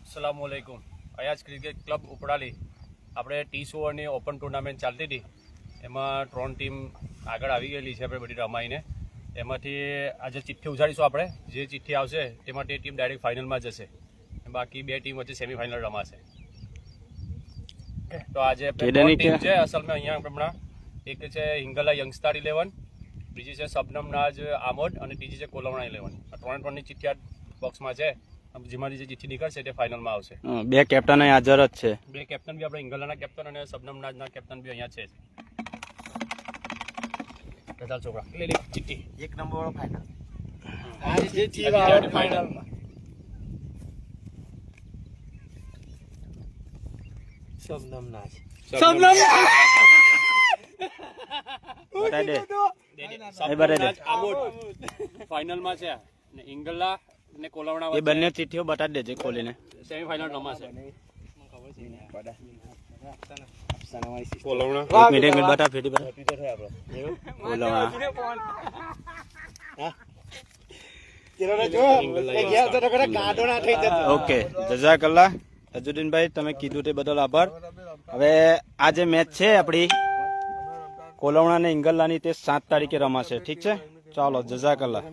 અસલામુઅલૈકુમ. અયાજ cricket club ઉપડાલી આપણે T ઓવરની open tournament ચાલતી હતી. એમાં 3 ટીમ આગળ આવી ગયેલી છે આપણે બધી રમાઈને. એમાંથી આજે ચિઠ્ઠી ઉજાડીશું આપણે. જે ચિઠ્ઠી આવશે તેમાં તે ટીમ ડાયરેક્ટ ફાઇનલમાં જશે. બાકી 2 ટીમ વચ્ચે સેમીફાઇનલ રમાશે. તો આજે 3 ટીમ છે અસલમાં અહીંયા હમણાં. એક છે હિંગલા યંગસ્ટાર 11, બીજી છે શબનમ નાજ આમોદ અને ત્રીજી છે કોલવણા 11. આ 3-3ની ચિઠ્ઠી આ બોક્સમાં છે. જેમાંથી જે ચિઠ્ઠી નીકળશે તે ફાઇનલમાં આવશે. 2 કેપ્ટન હાજર જ છે. 2 કેપ્ટન બી આપણે હિંગલાના કેપ્ટન અને શબનમ નાજના કેપ્ટન બી અહીંયા છે. ચાલ છોકરા લે ચિઠ્ઠી 1 નંબર વાળો ફાઇનલ. આ જે ટીમ આવે ફાઇનલમાં શબનમ નાજ. ફાઇનલમાં છે ને હિંગલા ને કોલવણા એ બંને ચિઠ્ઠીઓ બતાવી દેજે ખોલીને. સેમીફાઇનલ રમાશે. એક મિનિટ બતા ફેરી બતા કોલવણા ઓકે. જઝાકલ્લા અજુદ્દીનભાઈ, તમે કીધું તે બદલ આભાર. હવે આ જે મેચ છે આપણી કોલવણા અને હિંગલાની તે 7 તારીખે રમાશે. ઠીક છે, ચાલો જઝાકલ્લા.